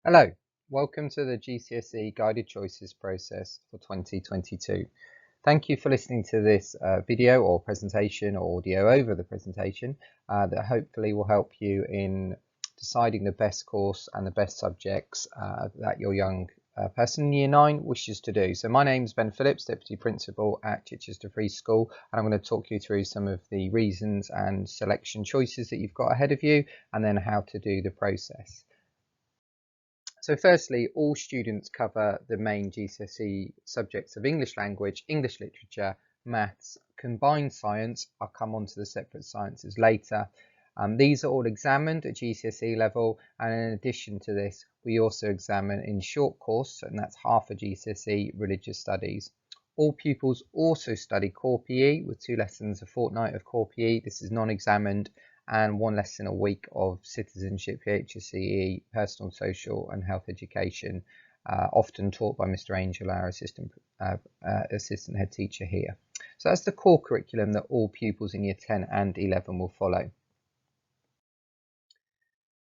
Hello, welcome to the GCSE Guided Choices process for 2022. Thank you for listening to this video or presentation or audio over the presentation that hopefully will help you in deciding the best course and the best subjects that your young person in Year 9 wishes to do. So my name is Ben Phillips, Deputy Principal at Chichester Free School, and I'm going to talk you through some of the reasons and selection choices that you've got ahead of you and then how to do the process. So firstly, all students cover the main GCSE subjects of English language, English literature, maths, combined science. I'll come on to the separate sciences later. These are all examined at GCSE level, and in addition to this, we also examine in short course, and that's half a GCSE religious studies. All pupils also study core PE with 2 lessons a fortnight of core PE. This is non-examined, and 1 lesson a week of citizenship, HSCE, personal, social and health education, often taught by Mr. Angel, our assistant head teacher here. So that's the core curriculum that all pupils in Year 10 and 11 will follow.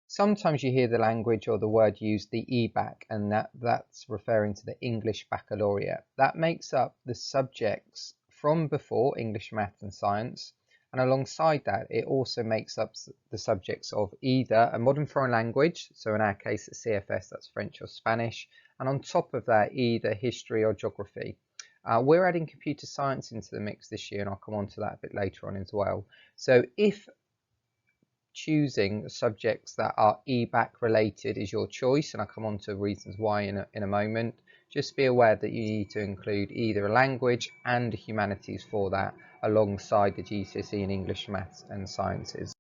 Sometimes you hear the language or the word used, the EBacc, and that's referring to the English Baccalaureate. That makes up the subjects from before English, Math and Science. And alongside that, it also makes up the subjects of either a modern foreign language, so in our case at CFS, that's French or Spanish, and on top of that, either history or geography. We're adding computer science into the mix this year, and I'll come on to that a bit later on as well. So if choosing subjects that are EBacc related is your choice, and I'll come on to reasons why in a moment, just be aware that you need to include either a language and humanities for that alongside the GCSE in English, Maths and Sciences.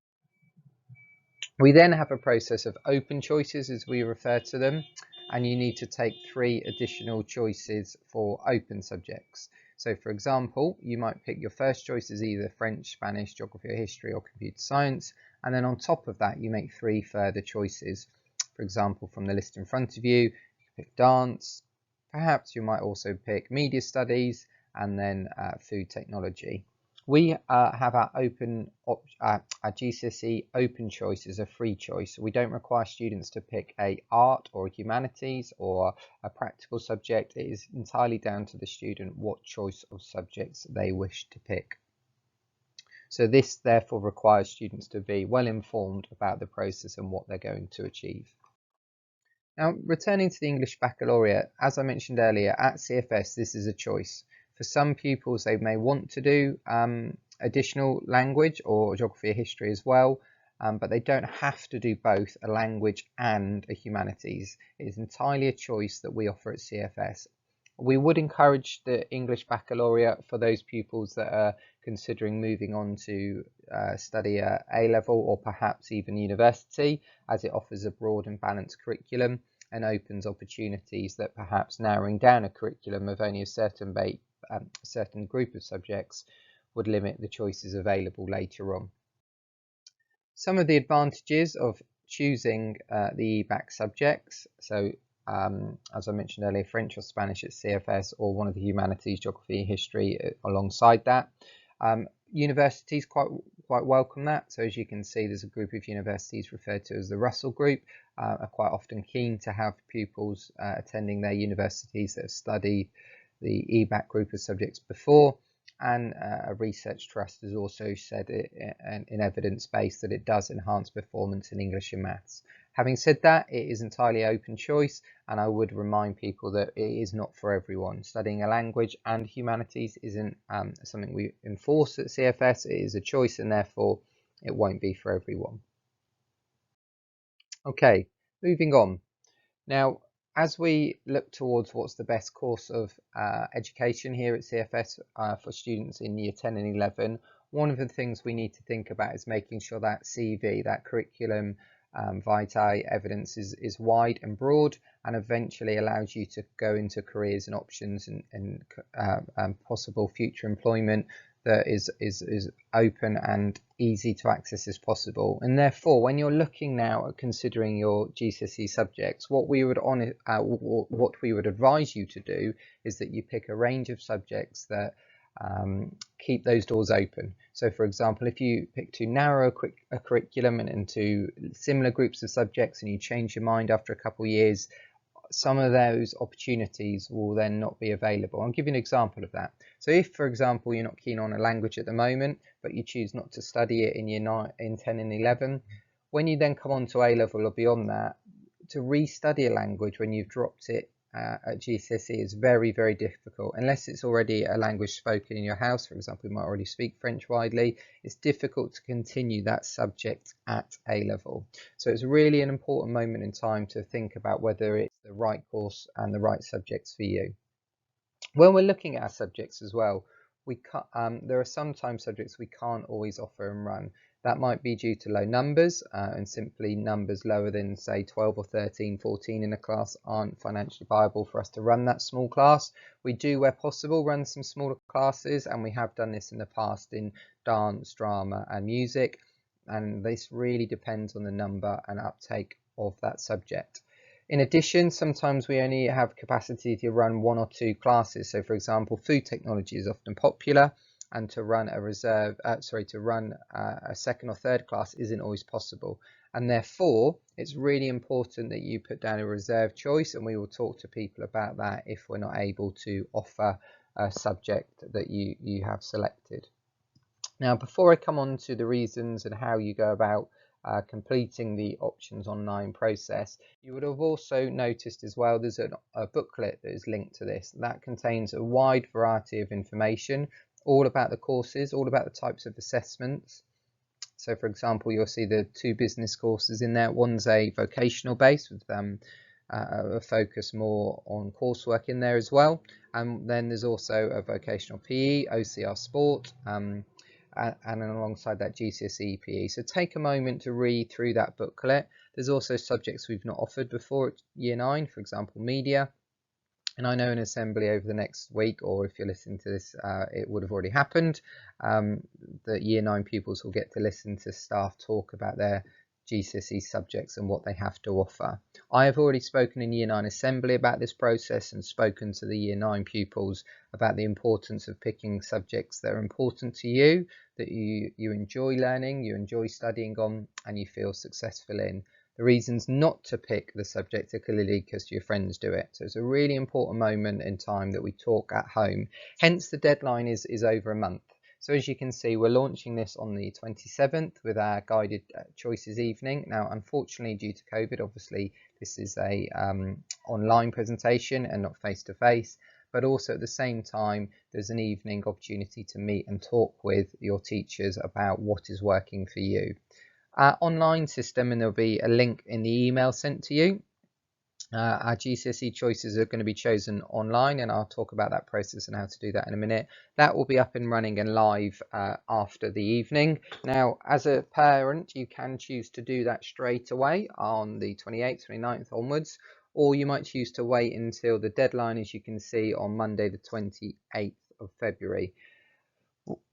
We then have a process of open choices, as we refer to them, and you need to take 3 additional choices for open subjects. So for example, you might pick your first choice as either French, Spanish, geography or history or computer science, and then on top of that you make 3 further choices. For example, from the list in front of you, you pick dance, perhaps you might also pick media studies and then food technology. We have our GCSE open choice as a free choice. We don't require students to pick a art or a humanities or a practical subject. It is entirely down to the student what choice of subjects they wish to pick. So this therefore requires students to be well informed about the process and what they're going to achieve. Now, returning to the English Baccalaureate, as I mentioned earlier, at CFS, this is a choice. For some pupils, they may want to do additional language or geography or history as well, but they don't have to do both a language and a humanities. It is entirely a choice that we offer at CFS. We would encourage the English Baccalaureate for those pupils that are considering moving on to study at A-level or perhaps even university, as it offers a broad and balanced curriculum and opens opportunities that perhaps narrowing down a curriculum of only a certain group of subjects would limit the choices available later on. Some of the advantages of choosing the EBacc subjects, so as I mentioned earlier, French or Spanish at CFS or one of the humanities, geography, history alongside that. Universities quite welcome that. So as you can see, there's a group of universities referred to as the Russell Group, are quite often keen to have pupils attending their universities that have studied the EBacc group of subjects before. And a research trust has also said in evidence base that it does enhance performance in English and maths. Having said that, it is entirely open choice, and I would remind people that it is not for everyone. Studying a language and humanities isn't something we enforce at CFS. It is a choice, and therefore it won't be for everyone. Okay, moving on. Now, as we look towards what's the best course of education here at CFS for students in Year 10 and 11, one of the things we need to think about is making sure that CV, that curriculum vitae evidence is wide and broad and eventually allows you to go into careers and options and possible future employment that is open and easy to access as possible. And therefore, when you're looking now at considering your GCSE subjects, what we would advise you to do is that you pick a range of subjects that keep those doors open. So for example, if you pick too narrow a curriculum and into similar groups of subjects and you change your mind after a couple of years, some of those opportunities will then not be available. I'll give you an example of that. So if, for example, you're not keen on a language at the moment, but you choose not to study it in in 10 and 11, when you then come on to A-level or beyond that, to restudy a language when you've dropped it at GCSE is very, very difficult. Unless it's already a language spoken in your house, for example, you might already speak French widely, it's difficult to continue that subject at A-level. So it's really an important moment in time to think about whether it's the right course and the right subjects for you. When we're looking at our subjects as well, there are sometimes subjects we can't always offer and run. That might be due to low numbers and simply numbers lower than say 12 or 13, 14 in a class aren't financially viable for us to run that small class. We do, where possible, run some smaller classes, and we have done this in the past in dance, drama and music, and this really depends on the number and uptake of that subject. In addition, sometimes we only have capacity to run 1 or 2 classes. So for example, food technology is often popular, and to run a second or third class isn't always possible. And therefore, it's really important that you put down a reserve choice, and we will talk to people about that if we're not able to offer a subject that you have selected. Now, before I come on to the reasons and how you go about completing the options online process, you would have also noticed as well there's a booklet that is linked to this. That contains a wide variety of information all about the courses, all about the types of assessments. So for example, you'll see the 2 business courses in there. One's a vocational base with a focus more on coursework in there as well, and then there's also a vocational PE, OCR sport, and alongside that GCSE PE. So take a moment to read through that booklet. There's also subjects we've not offered before at Year 9, for example media, and I know in assembly over the next week, or if you're listening to this it would have already happened, that Year 9 pupils will get to listen to staff talk about their GCSE subjects and what they have to offer. I have already spoken in Year 9 assembly about this process and spoken to the Year 9 pupils about the importance of picking subjects that are important to you, that you enjoy learning, you enjoy studying on, and you feel successful in. The reasons not to pick the subject are clearly because your friends do it. So it's a really important moment in time that we talk at home. Hence the deadline is over a month. So as you can see, we're launching this on the 27th with our guided choices evening. Now, unfortunately, due to COVID, obviously, this is a online presentation and not face-to-face. But also at the same time, there's an evening opportunity to meet and talk with your teachers about what is working for you. Our online system, and there'll be a link in the email sent to you. Our GCSE choices are going to be chosen online, and I'll talk about that process and how to do that in a minute. That will be up and running and live after the evening. Now, as a parent, you can choose to do that straight away on the 28th, 29th onwards, or you might choose to wait until the deadline, as you can see, on Monday the 28th of February.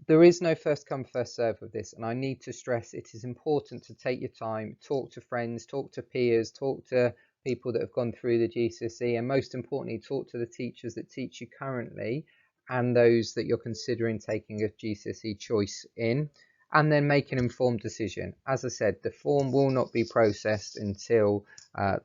There is no first come first serve with this, and I need to stress it is important to take your time, talk to friends, talk to peers, talk to people that have gone through the GCSE, and most importantly talk to the teachers that teach you currently and those that you're considering taking a GCSE choice in, and then make an informed decision. As I said, the form will not be processed until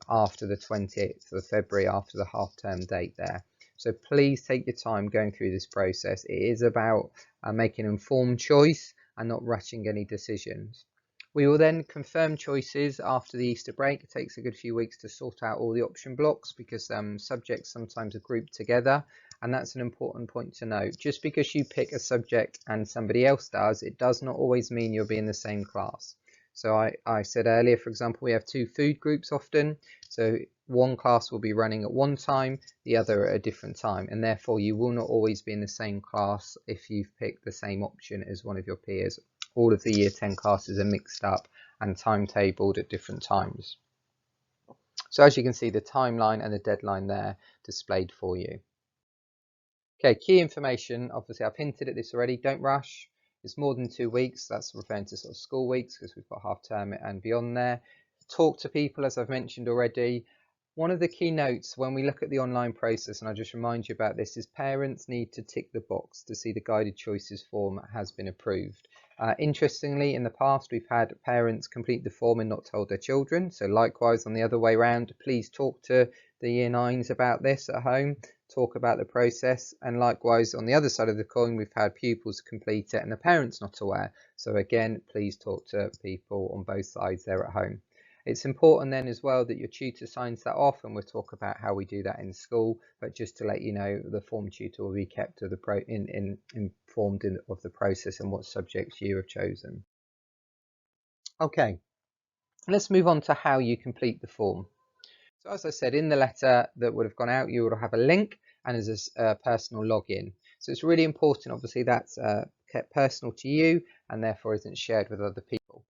after the 28th of February, after the half-term date there. So please take your time going through this process. It is about making an informed choice and not rushing any decisions. We will then confirm choices after the Easter break. It takes a good few weeks to sort out all the option blocks because subjects sometimes are grouped together, and that's an important point to note. Just because you pick a subject and somebody else does, it does not always mean you'll be in the same class. So I said earlier, for example, we have 2 food groups often. So one class will be running at one time, the other at a different time, and therefore you will not always be in the same class if you've picked the same option as one of your peers. All of the Year 10 classes are mixed up and timetabled at different times. So as you can see, the timeline and the deadline there displayed for you. Okay, key information. Obviously, I've hinted at this already. Don't rush. It's more than 2 weeks. That's referring to sort of school weeks because we've got half term and beyond there. Talk to people, as I've mentioned already. One of the key notes when we look at the online process, and I'll just remind you about this, is parents need to tick the box to see the guided choices form has been approved. Interestingly, in the past, we've had parents complete the form and not told their children. So likewise, on the other way around, please talk to the Year 9s about this at home, talk about the process. And likewise, on the other side of the coin, we've had pupils complete it and the parents not aware. So again, please talk to people on both sides there at home. It's important then as well that your tutor signs that off, and we'll talk about how we do that in school. But just to let you know, the form tutor will be kept of the informed of the process and what subjects you have chosen. Okay, let's move on to how you complete the form. So as I said, in the letter that would have gone out, you would have a link and as a personal login. So it's really important, obviously, that's kept personal to you and therefore isn't shared with other people.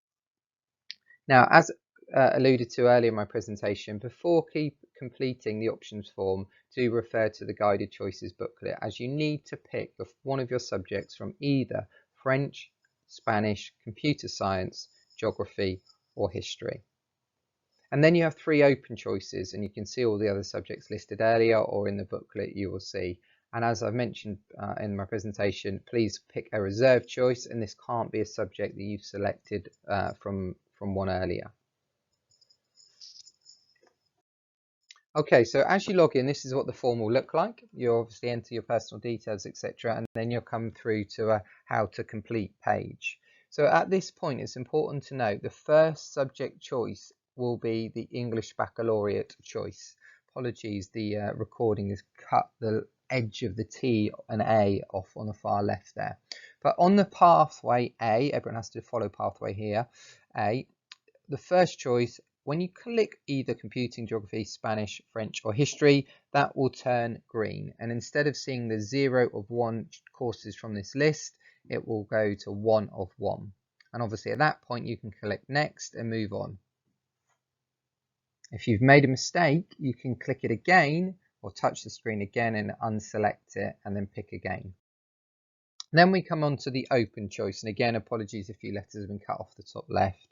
Now, as alluded to earlier in my presentation, before completing the options form, do refer to the guided choices booklet, as you need to pick one of your subjects from either French, Spanish, computer science, geography or history. And then you have 3 open choices, and you can see all the other subjects listed earlier or in the booklet you will see. And as I've mentioned in my presentation, please pick a reserved choice, and this can't be a subject that you've selected from one earlier. Okay, so as you log in, this is what the form will look like. You obviously enter your personal details, etc., and then you'll come through to a how to complete page. So at this point, it's important to note the first subject choice will be the English Baccalaureate choice. Apologies, the recording has cut the edge of the T and A off on the far left there. But on the pathway A, everyone has to follow pathway here, A, the first choice, when you click either computing, geography, Spanish, French or history, that will turn green. And instead of seeing the 0 of 1 courses from this list, it will go to 1 of 1. And obviously at that point you can click next and move on. If you've made a mistake, you can click it again or touch the screen again and unselect it and then pick again. Then we come on to the open choice, and again, apologies if a few letters have been cut off the top left,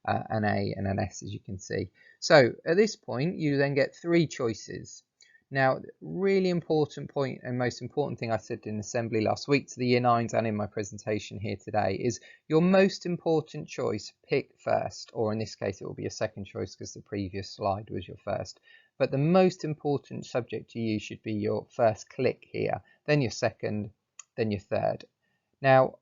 an A and an S, as you can see. So at this point, you then get 3 choices. Now, really important point and most important thing I said in assembly last week to the Year 9s and in my presentation here today is your most important choice, pick first, or in this case, it will be a second choice because the previous slide was your first. But the most important subject to you should be your first click here, then your second, then your third. Now,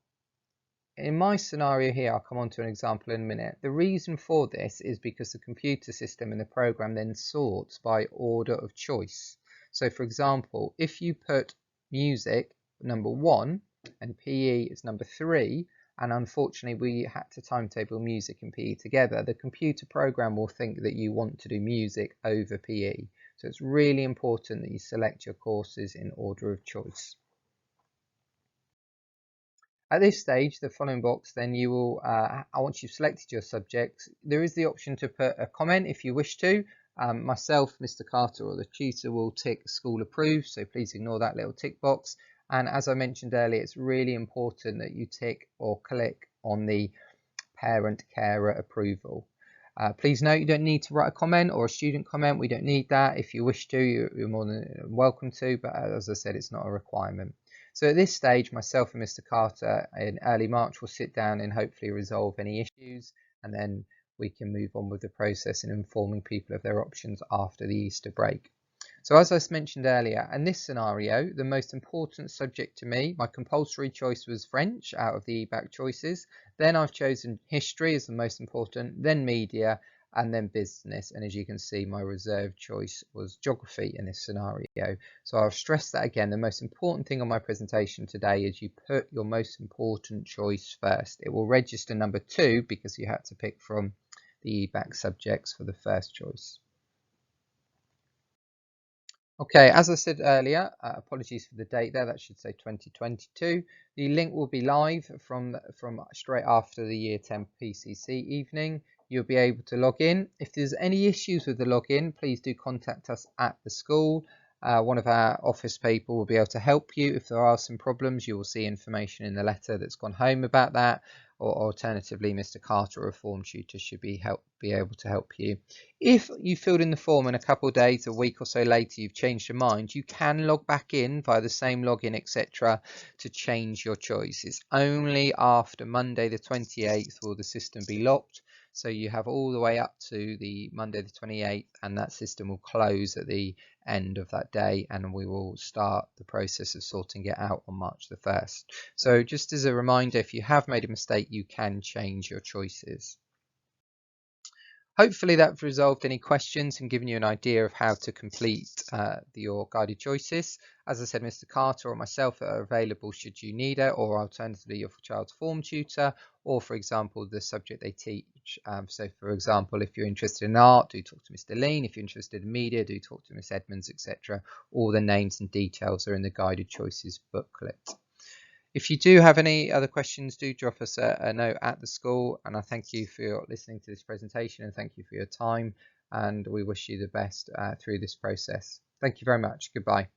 in my scenario here, I'll come on to an example in a minute. The reason for this is because the computer system and the program then sorts by order of choice. So for example, if you put music number 1 and PE is number 3, and unfortunately we had to timetable music and PE together, the computer program will think that you want to do music over PE. So it's really important that you select your courses in order of choice. At this stage, the following box, then you will, once you've selected your subjects, there is the option to put a comment if you wish to. Myself, Mr. Carter or the tutor will tick school approved, so please ignore that little tick box. And as I mentioned earlier, it's really important that you tick or click on the parent carer approval. Please note you don't need to write a comment or a student comment. We don't need that. If you wish to, you're more than welcome to, but as I said, it's not a requirement. So at this stage, myself and Mr. Carter in early March will sit down and hopefully resolve any issues, and then we can move on with the process and informing people of their options after the Easter break. So as I mentioned earlier, in this scenario, the most important subject to me, my compulsory choice was French out of the EBacc choices. Then I've chosen history as the most important, then media, and then business. And as you can see, my reserved choice was geography in this scenario. So I'll stress that again. The most important thing on my presentation today is you put your most important choice first. It will register number 2 because you had to pick from the EBacc subjects for the first choice. Okay, as I said earlier, apologies for the date there, that should say 2022. The link will be live from straight after the Year 10 PCC evening. You'll be able to log in. If there's any issues with the login, please do contact us at the school. One of our office people will be able to help you if there are some problems. You will see information in the letter that's gone home about that, or alternatively Mr. Carter or a form tutor should be able to help you. If you filled in the form and a couple of days, a week or so later you've changed your mind, you can log back in via the same login, etc., to change your choice. It's only after Monday the 28th will the system be locked. So you have all the way up to the Monday the 28th, and that system will close at the end of that day, and we will start the process of sorting it out on March the 1st. So just as a reminder, if you have made a mistake, you can change your choices. Hopefully that's resolved any questions and given you an idea of how to complete your guided choices. As I said, Mr. Carter or myself are available should you need it, or alternatively your child's form tutor, or for example the subject they teach. So for example, if you're interested in art, do talk to Mr. Lean. If you're interested in media, do talk to Miss Edmonds, etc. All the names and details are in the guided choices booklet. If you do have any other questions, do drop us a note at the school, and I thank you for listening to this presentation and thank you for your time, and we wish you the best through this process. Thank you very much. Goodbye.